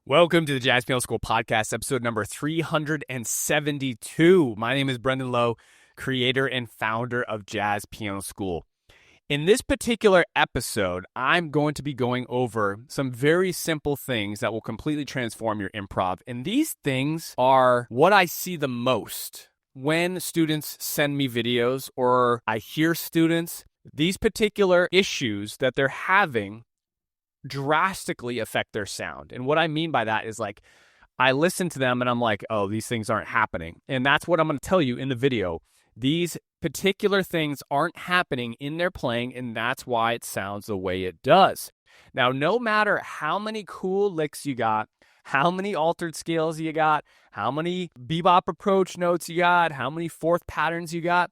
Welcome to the Jazz Piano School podcast, episode number 372. My name is Brendan Lowe, creator and founder of Jazz Piano School. In this particular episode, I'm going to be going over some very simple things that will completely transform your improv. And these things are what I see the most when students send me videos or I hear students. These particular issues that they're having drastically affect their sound. And what I mean by that is, like, I listen to them and I'm like, oh, these things aren't happening. And that's what I'm going to tell you in the video. These particular things aren't happening in their playing, and that's why it sounds the way it does. Now, no matter how many cool licks you got, how many altered scales you got, how many bebop approach notes you got, how many fourth patterns you got,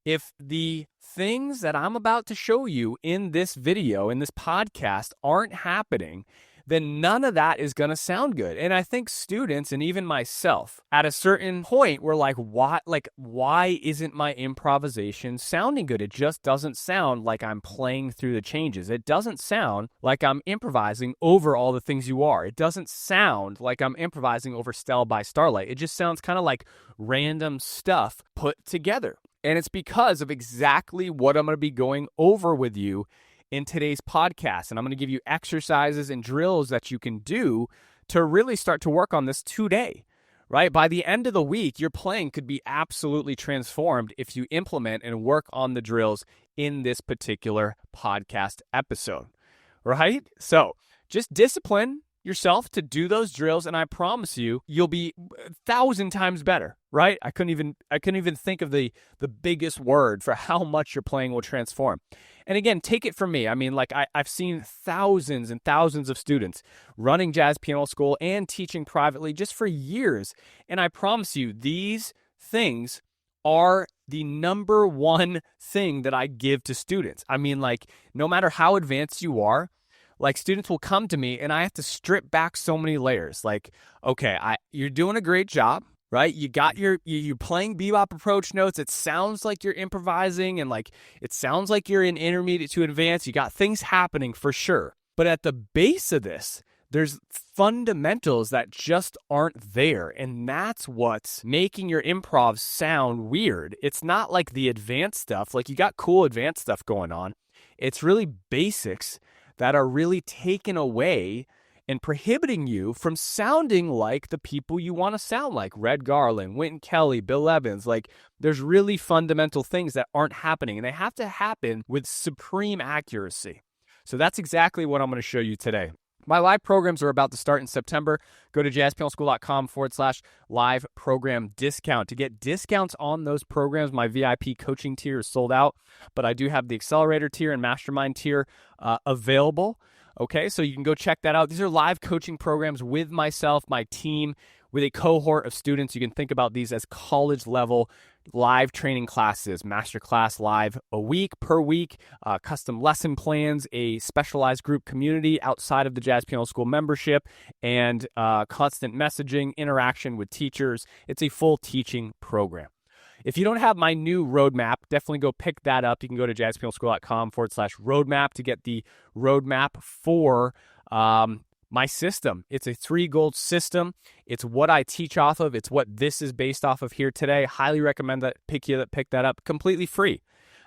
if the things that I'm about to show you in this video, in this podcast, aren't happening, then none of that is going to sound good. And I think students, and even myself, at a certain point, we're like, why isn't my improvisation sounding good? It just doesn't sound like I'm playing through the changes. It doesn't sound like I'm improvising over all the things you are. It doesn't sound like I'm improvising over Stella by Starlight. It just sounds kind of like random stuff put together. And it's because of exactly what I'm going to be going over with you in today's podcast. And I'm going to give you exercises and drills that you can do to really start to work on this today, right? By the end of the week, your playing could be absolutely transformed if you implement and work on the drills in this particular podcast episode, right? So just discipline yourself to do those drills, and I promise you, you'll be 1,000 times better, right? I couldn't even think of the biggest word for how much your playing will transform. And again, take it from me. I mean, like, I've seen thousands and thousands of students running Jazz Piano School and teaching privately just for years. And I promise you, these things are the number one thing that I give to students. I mean, like, no matter how advanced you are, like, students will come to me and I have to strip back so many layers. Like, okay, you're doing a great job, right? You got you're playing bebop approach notes. It sounds like you're improvising, and like, it sounds like you're in intermediate to advanced. You got things happening for sure. But at the base of this, there's fundamentals that just aren't there. And that's what's making your improv sound weird. It's not like the advanced stuff. Like, you got cool advanced stuff going on. It's really basics that are really taken away and prohibiting you from sounding like the people you want to sound like. Red Garland, Wynton Kelly, Bill Evans. Like, there's really fundamental things that aren't happening, and they have to happen with supreme accuracy. So that's exactly what I'm going to show you today. My live programs are about to start in September. Go to jazzpianoschool.com/live program discount to get discounts on those programs. My VIP coaching tier is sold out, but I do have the accelerator tier and mastermind tier available. Okay, so you can go check that out. These are live coaching programs with myself, my team, with a cohort of students. You can think about these as college level live training classes, masterclass live per week, custom lesson plans, a specialized group community outside of the Jazz Piano School membership, and constant messaging, interaction with teachers. It's a full teaching program. If you don't have my new roadmap, definitely go pick that up. You can go to jazzpianoschool.com/roadmap to get the roadmap for my system. It's a 3-goal system. It's what I teach off of. It's what this is based off of here today. Highly recommend that pick that up completely free.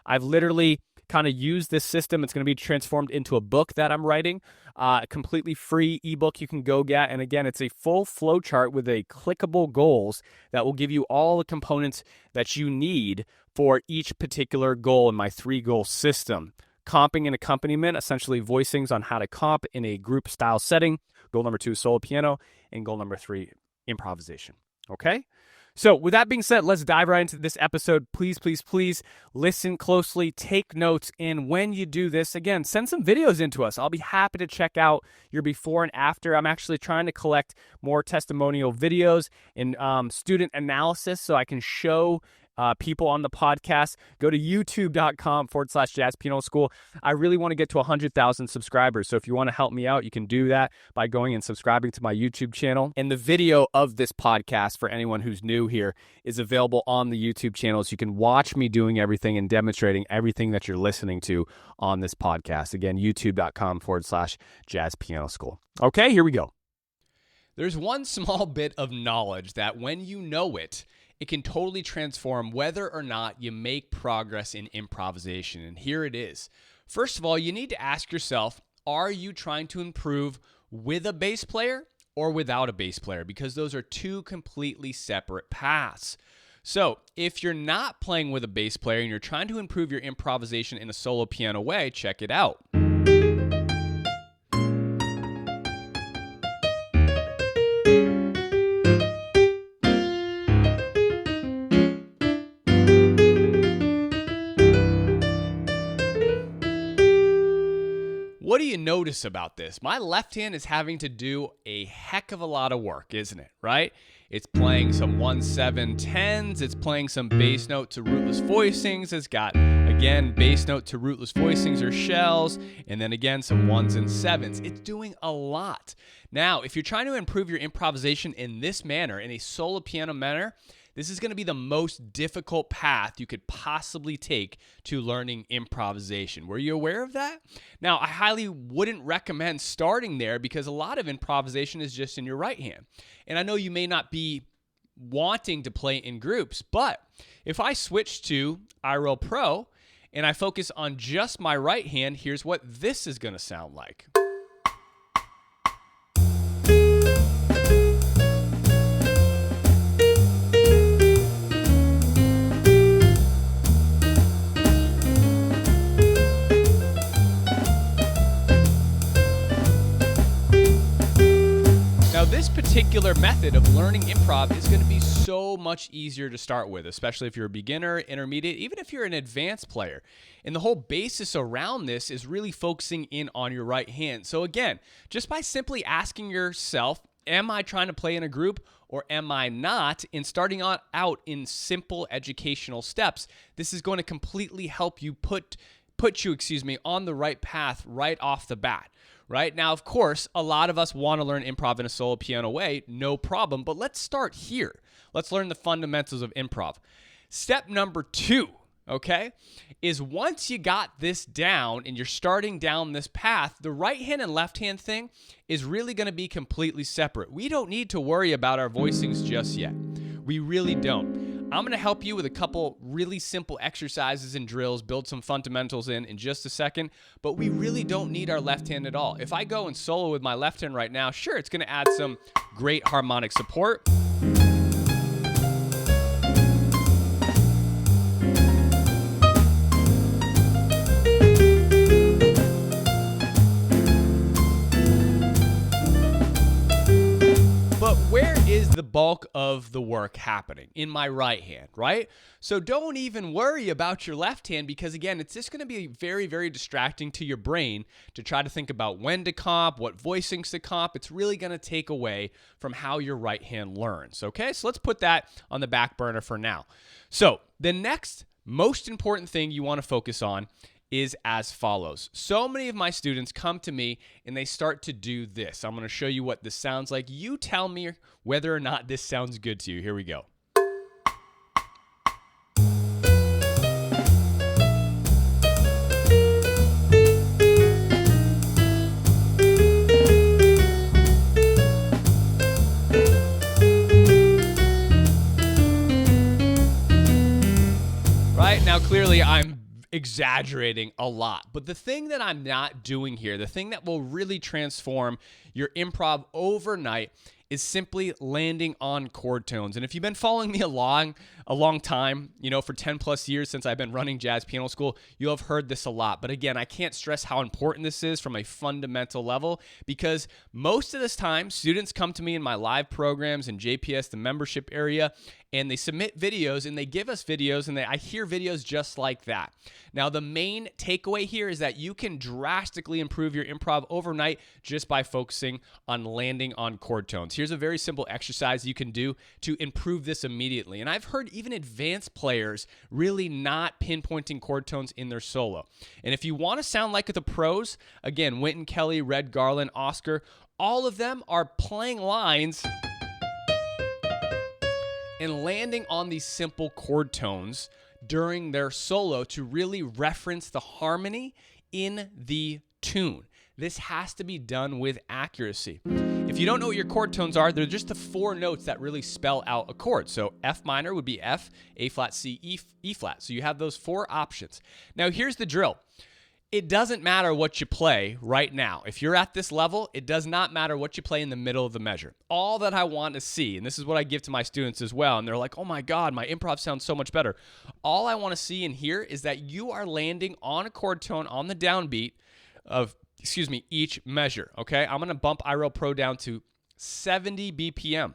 I've literally kind of used this system. It's going to be transformed into a book that I'm writing, a completely free ebook you can go get. And again, it's a full flow chart with a clickable goals that will give you all the components that you need for each particular goal in my 3-goal system. Comping and accompaniment, essentially voicings on how to comp in a group style setting. Goal number 2, solo piano. And goal number 3, improvisation. Okay? So with that being said, let's dive right into this episode. Please, please, please listen closely, take notes, and when you do this, again, send some videos into us. I'll be happy to check out your before and after. I'm actually trying to collect more testimonial videos and student analysis so I can show people on the podcast. Go to youtube.com/Jazz Piano School. I really want to get to 100,000 subscribers. So if you want to help me out, you can do that by going and subscribing to my YouTube channel. And the video of this podcast, for anyone who's new here, is available on the YouTube channel. So you can watch me doing everything and demonstrating everything that you're listening to on this podcast. Again, youtube.com/Jazz Piano School. Okay, here we go. There's one small bit of knowledge that when you know it, it can totally transform whether or not you make progress in improvisation. And here it is. First of all, you need to ask yourself, are you trying to improve with a bass player or without a bass player? Because those are two completely separate paths. So if you're not playing with a bass player and you're trying to improve your improvisation in a solo piano way, check it out. What do you notice about this? My left hand is having to do a heck of a lot of work, isn't it? Right? It's playing some 1-7-10s. It's playing some bass note to rootless voicings. It's got, again, bass note to rootless voicings or shells. And then again, some 1s and 7s. It's doing a lot. Now, if you're trying to improve your improvisation in this manner, in a solo piano manner, this is going to be the most difficult path you could possibly take to learning improvisation. Were you aware of that? Now, I highly wouldn't recommend starting there because a lot of improvisation is just in your right hand. And I know you may not be wanting to play in groups, but if I switch to iReal Pro and I focus on just my right hand, here's what this is going to sound like. Now, this particular method of learning improv is going to be so much easier to start with, especially if you're a beginner, intermediate, even if you're an advanced player. And the whole basis around this is really focusing in on your right hand. So again, just by simply asking yourself, am I trying to play in a group or am I not? And starting out in simple educational steps, this is going to completely help you put you on the right path right off the bat. Right? Now, of course, a lot of us want to learn improv in a solo piano way, no problem, but let's start here. Let's learn the fundamentals of improv. Step number 2, okay, is once you got this down and you're starting down this path, the right hand and left hand thing is really going to be completely separate. We don't need to worry about our voicings just yet. We really don't. I'm going to help you with a couple really simple exercises and drills, build some fundamentals in just a second, but we really don't need our left hand at all. If I go and solo with my left hand right now, sure, it's going to add some great harmonic support. But where is the bulk of the work happening? In my right hand, right? So don't even worry about your left hand because, again, it's just going to be very, very distracting to your brain to try to think about when to comp, what voicings to comp. It's really going to take away from how your right hand learns, okay? So let's put that on the back burner for now. So the next most important thing you want to focus on is as follows. So many of my students come to me and they start to do this. I'm going to show you what this sounds like. You tell me whether or not this sounds good to you. Here we go. Right? Now, clearly, I'm exaggerating a lot. But the thing that I'm not doing here, the thing that will really transform your improv overnight is simply landing on chord tones. And if you've been following me a long time, for 10 plus years since I've been running jazz piano school, you'll have heard this a lot. But again, I can't stress how important this is from a fundamental level because most of this time, students come to me in my live programs in JPS, the membership area, and they submit videos and they give us videos and I hear videos just like that. Now, the main takeaway here is that you can drastically improve your improv overnight just by focusing on landing on chord tones. Here's a very simple exercise you can do to improve this immediately. And I've heard even advanced players really not pinpointing chord tones in their solo. And if you want to sound like the pros, again, Wynton Kelly, Red Garland, Oscar, all of them are playing lines and landing on these simple chord tones during their solo to really reference the harmony in the tune. This has to be done with accuracy. If you don't know what your chord tones are, they're just the 4 notes that really spell out a chord. So F minor would be F, A flat, C, E flat. So you have those 4 options. Now here's the drill. It doesn't matter what you play right now. If you're at this level, it does not matter what you play in the middle of the measure. All that I want to see, and this is what I give to my students as well, and they're like, oh my God, my improv sounds so much better. All I want to see and hear is that you are landing on a chord tone on the downbeat of, each measure, okay? I'm going to bump iReal Pro down to 70 BPM.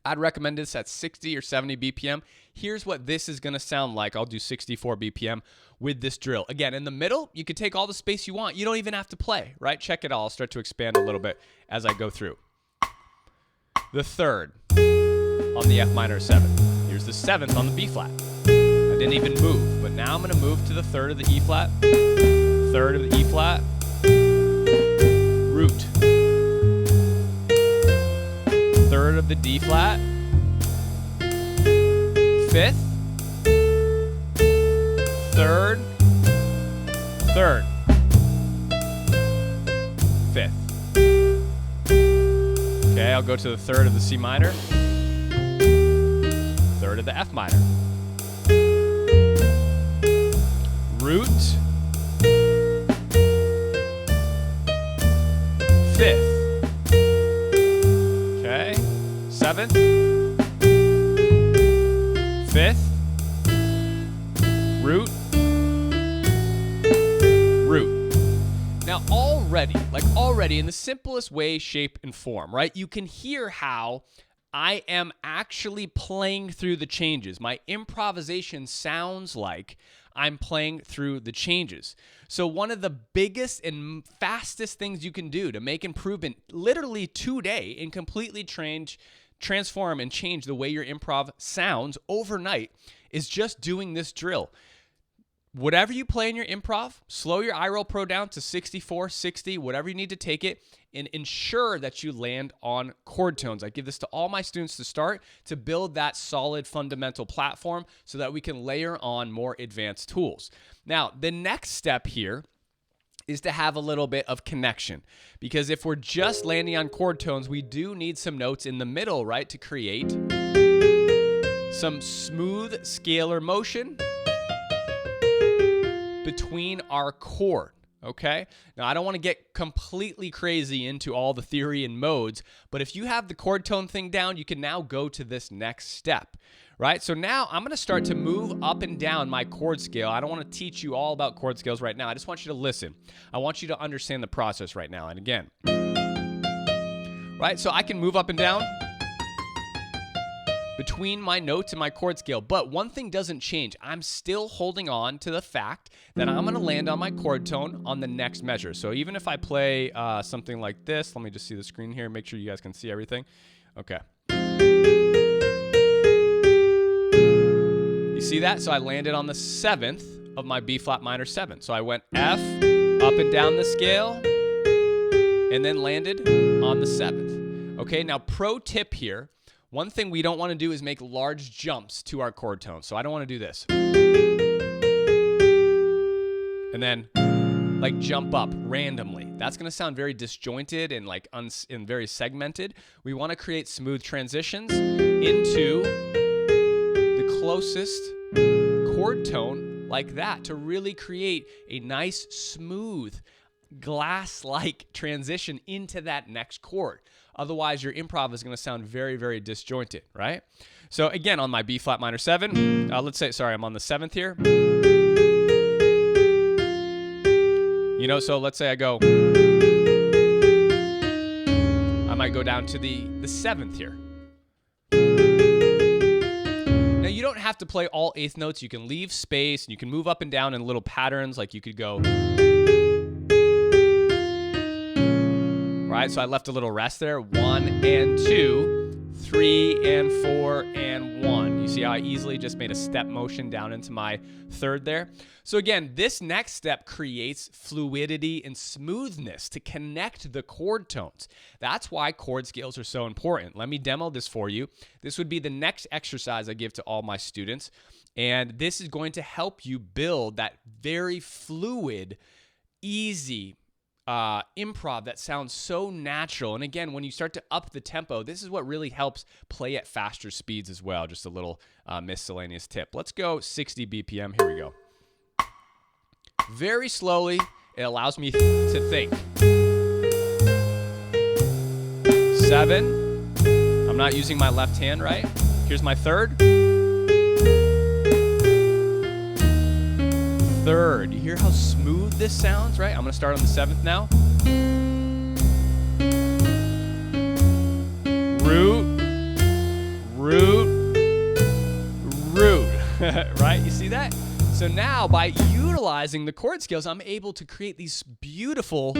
I'd recommend this at 60 or 70 BPM. Here's what this is going to sound like. I'll do 64 BPM with this drill. Again, in the middle, you can take all the space you want. You don't even have to play, right? Check it out. I'll start to expand a little bit as I go through. The 3rd on the F minor 7. Here's the 7th on the B flat. I didn't even move, but now I'm going to move to the 3rd of the E flat, 3rd of the E flat, root. 3rd of the D flat, 5th, 3rd, 3rd, 5th. Okay, I'll go to the 3rd of the C minor, 3rd of the F minor. Root, 5th. Okay, 7th, 5th, root, root. Now already in the simplest way, shape, and form, right? You can hear how I am actually playing through the changes. My improvisation sounds like I'm playing through the changes. So one of the biggest and fastest things you can do to make improvement literally today and completely transform and change the way your improv sounds overnight is just doing this drill. Whatever you play in your improv, slow your iReal Pro down to 64, 60, whatever you need to take it, and ensure that you land on chord tones. I give this to all my students to start to build that solid fundamental platform so that we can layer on more advanced tools. Now, the next step here is to have a little bit of connection, because if we're just landing on chord tones, we do need some notes in the middle, right, to create some smooth scalar motion between our chord, okay? Now, I don't want to get completely crazy into all the theory and modes, but if you have the chord tone thing down, you can now go to this next step, right? So now I'm going to start to move up and down my chord scale. I don't want to teach you all about chord scales right now. I just want you to listen. I want you to understand the process right now. And again, right? So I can move up and down between my notes and my chord scale. But one thing doesn't change. I'm still holding on to the fact that I'm going to land on my chord tone on the next measure. So even if I play something like this, let me just see the screen here, make sure you guys can see everything. Okay. You see that? So I landed on the 7th of my B flat minor 7. So I went F, up and down the scale, and then landed on the 7th. Okay, now pro tip here. One thing we don't want to do is make large jumps to our chord tone. So I don't want to do this. And then like jump up randomly. That's going to sound very disjointed and like and very segmented. We want to create smooth transitions into the closest chord tone like that to really create a nice smooth glass-like transition into that next chord. Otherwise, your improv is going to sound very, very disjointed, right? So again, on my B flat minor 7, let's say, sorry, I'm on the 7th here. You know, so let's say I go, I might go down to the 7th here. Now, you don't have to play all 8th notes. You can leave space, and you can move up and down in little patterns, like you could go. Right, so I left a little rest there. 1 and 2, 3 and 4 and 1. You see how I easily just made a step motion down into my 3rd there? So again, this next step creates fluidity and smoothness to connect the chord tones. That's why chord scales are so important. Let me demo this for you. This would be the next exercise I give to all my students. And this is going to help you build that very fluid, easy, improv that sounds so natural. And again, when you start to up the tempo, this is what really helps play at faster speeds as well. Just a little miscellaneous tip. Let's go 60 BPM. Here we go. Very slowly, it allows me to think. 7. I'm not using my left hand, right? Here's my third. Third. You hear how smooth this sounds, right? I'm going to start on the 7th now. Root, root, root. Right? You see that? So now by utilizing the chord scales, I'm able to create these beautiful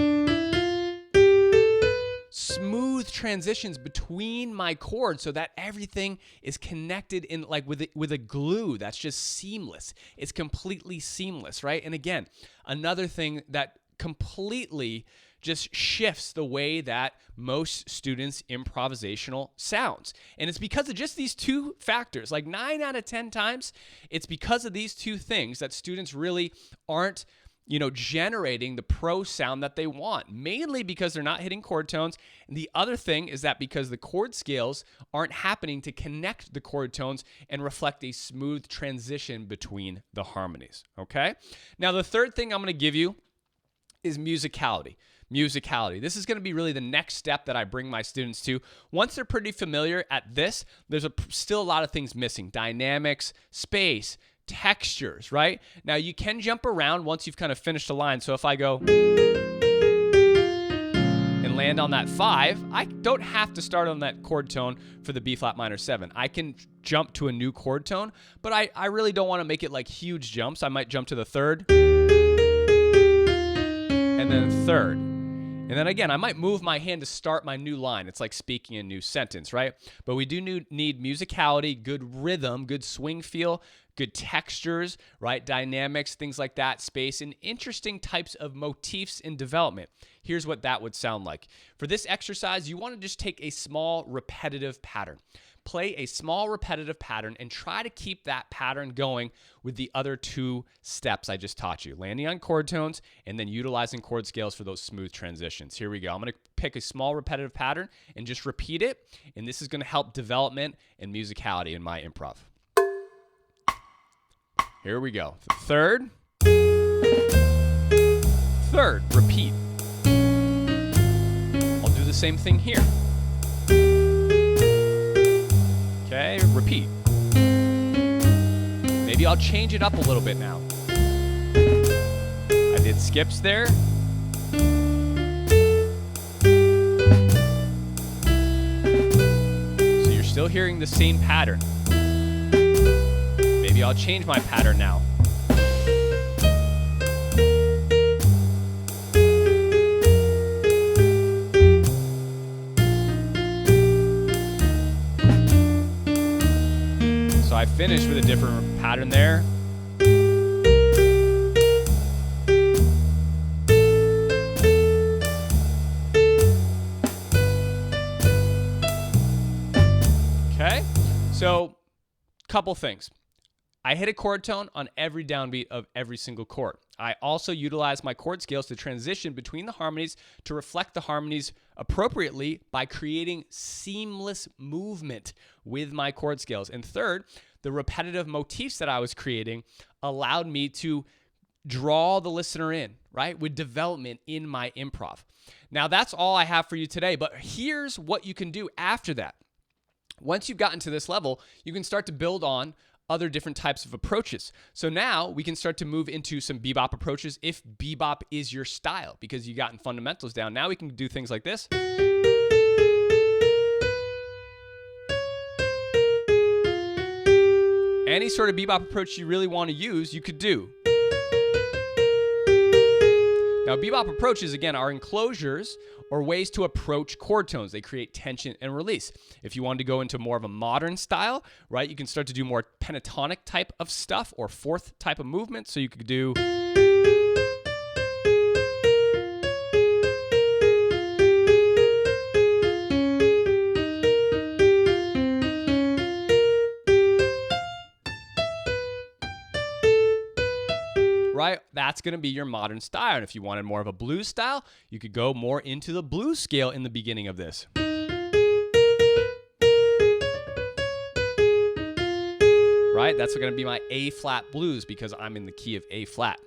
smooth transitions between my chords so that everything is connected in like with a glue that's just seamless. It's completely seamless, right? And again, another thing that completely just shifts the way that most students' improvisational sounds. And it's because of just these two factors. Like 9 out of 10 times, it's because of these two things that students really aren't generating the pro sound that they want, mainly because they're not hitting chord tones. And the other thing is that because the chord scales aren't happening to connect the chord tones and reflect a smooth transition between the harmonies, okay? Now, the third thing I'm going to give you is musicality. Musicality. This is going to be really the next step that I bring my students to. Once they're pretty familiar at this, there's still a lot of things missing. Dynamics, space, textures, right? Now you can jump around once you've kind of finished a line. So if I go and land on that 5, I don't have to start on that chord tone for the B flat minor 7. I can jump to a new chord tone, but I really don't want to make it like huge jumps. I might jump to the 3rd and then 3rd. And then again, I might move my hand to start my new line. It's like speaking a new sentence, right? But we do need musicality, good rhythm, good swing feel, good textures, right? Dynamics, things like that, space, and interesting types of motifs in development. Here's what that would sound like. For this exercise, you want to just take a small repetitive pattern. Play a small repetitive pattern and try to keep that pattern going with the other 2 steps I just taught you, landing on chord tones and then utilizing chord scales for those smooth transitions. Here we go. I'm going to pick a small repetitive pattern and just repeat it, and this is going to help development and musicality in my improv. Here we go. 3rd, 3rd, repeat. I'll do the same thing here. Okay, repeat. Maybe I'll change it up a little bit now. I did skips there. So you're still hearing the same pattern. Maybe I'll change my pattern now. So I finished with a different pattern there. Okay, so couple things. I hit a chord tone on every downbeat of every single chord. I also utilize my chord scales to transition between the harmonies to reflect the harmonies appropriately by creating seamless movement with my chord scales. And third, the repetitive motifs that I was creating allowed me to draw the listener in, right, with development in my improv. Now, that's all I have for you today, but here's what you can do after that. Once you've gotten to this level, you can start to build on other different types of approaches. So now we can start to move into some bebop approaches if bebop is your style, because you've gotten fundamentals down. Now we can do things like this. Any sort of bebop approach you really want to use, you could do. Now, bebop approaches, again, are enclosures or ways to approach chord tones. They create tension and release. If you wanted to go into more of a modern style, right, you can start to do more pentatonic type of stuff or fourth type of movement. So you could do... right? that's going to be your modern style. And if you wanted more of a blues style, you could go more into the blues scale in the beginning of this. Right? That's going to be my A flat blues because I'm in the key of A flat.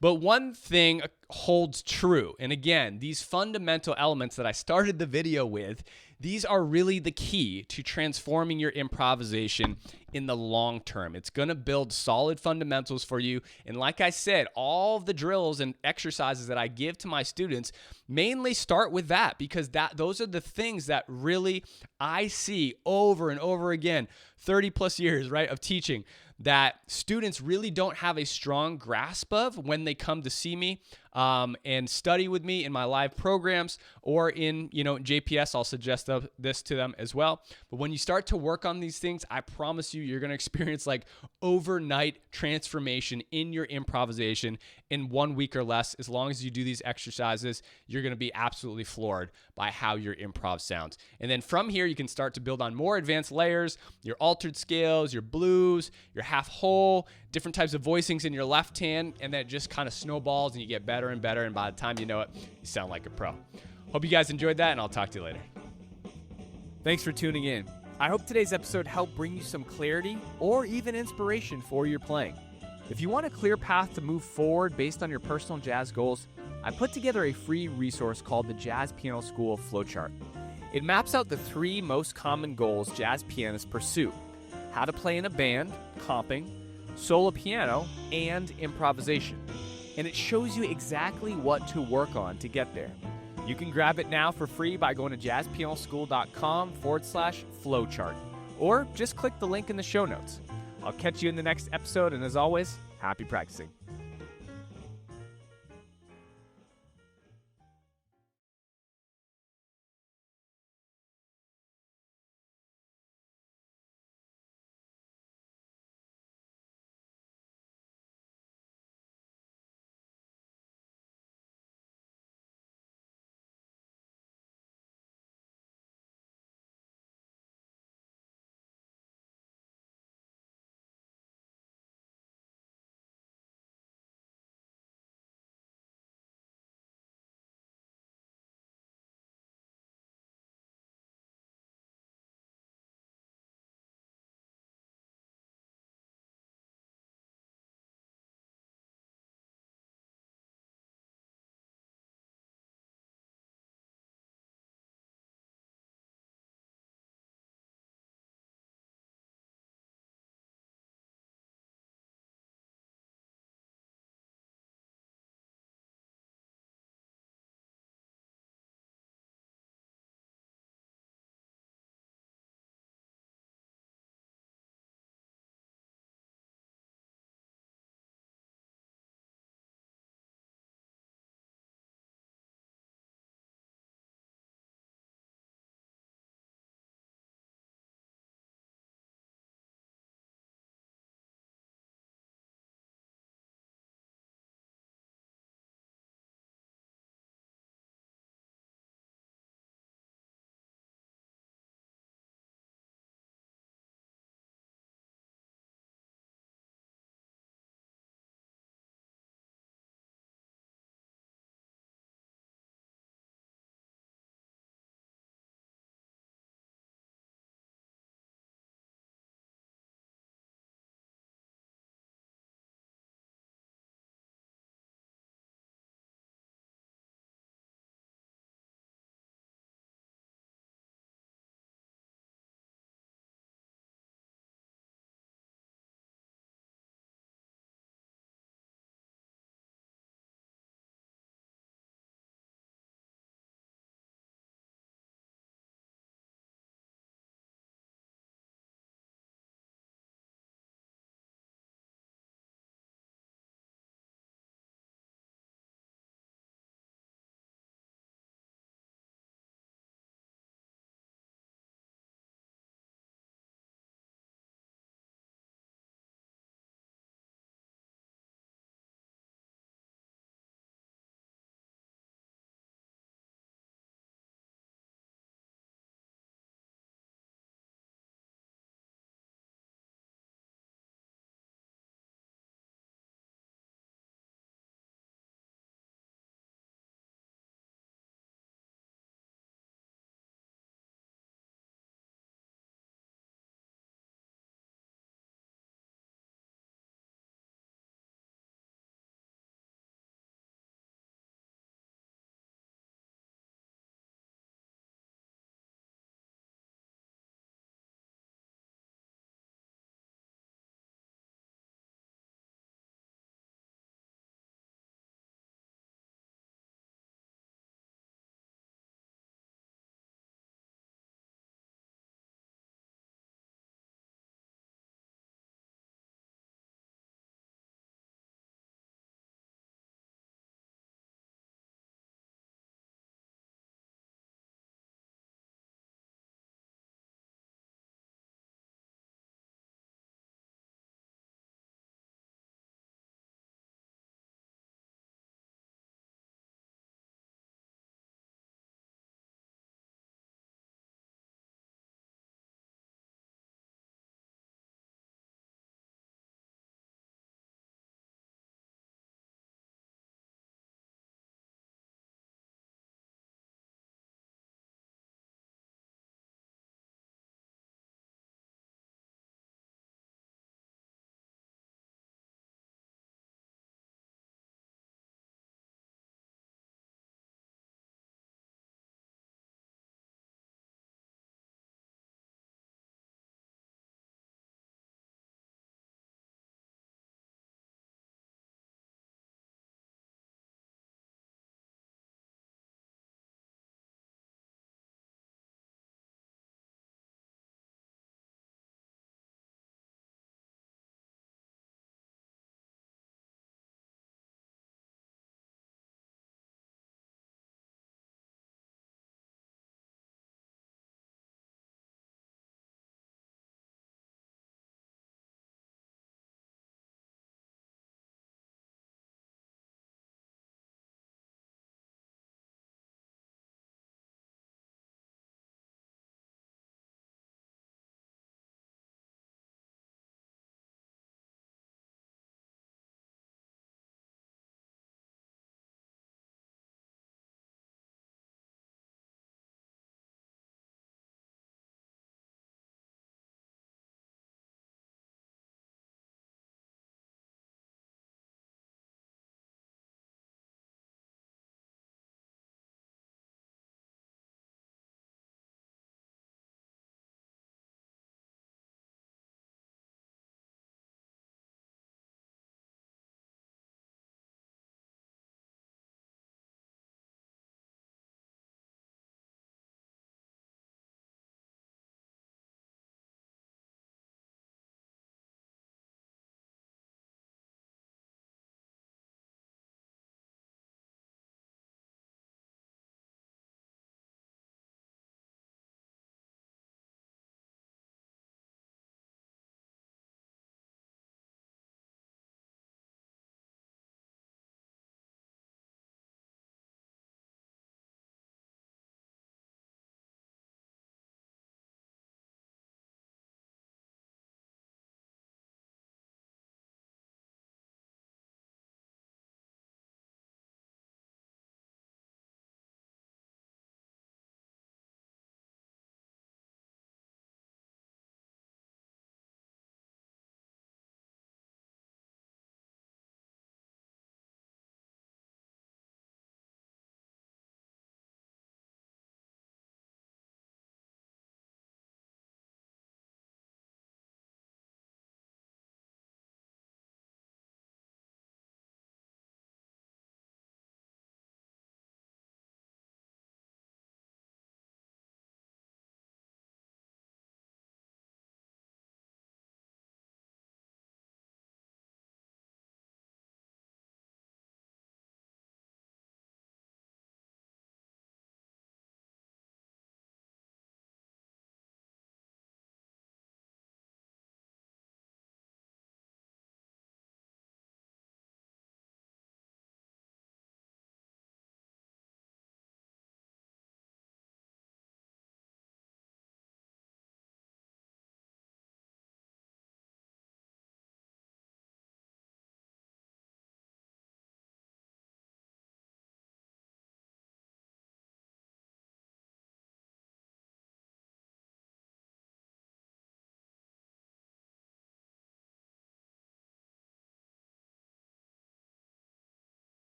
But one thing holds true. And again, these fundamental elements that I started the video with, these are really the key to transforming your improvisation in the long term. It's going to build solid fundamentals for you. And like I said, all of the drills and exercises that I give to my students mainly start with that, because those are the things that really I see over and over again, 30 plus years, right, of teaching, that students really don't have a strong grasp of when they come to see me and study with me in my live programs or in JPS. I'll suggest this to them as well. But when you start to work on these things, I promise you're going to experience like overnight transformation in your improvisation in 1 week or less. As long as you do these exercises, you're going to be absolutely floored by how your improv sounds. And then from here, you can start to build on more advanced layers, your altered scales, your blues, your half whole, different types of voicings in your left hand, and then it just kind of snowballs and you get better and better. And by the time you know it, you sound like a pro. Hope you guys enjoyed that, and I'll talk to you later. Thanks for tuning in. I hope today's episode helped bring you some clarity or even inspiration for your playing. If you want a clear path to move forward based on your personal jazz goals, I put together a free resource called the Jazz Piano School Flowchart. It maps out the 3 most common goals jazz pianists pursue: how to play in a band, comping, solo piano, and improvisation. And it shows you exactly what to work on to get there. You can grab it now for free by going to jazzpianoschool.com/flowchart, or just click the link in the show notes. I'll catch you in the next episode, and as always, happy practicing.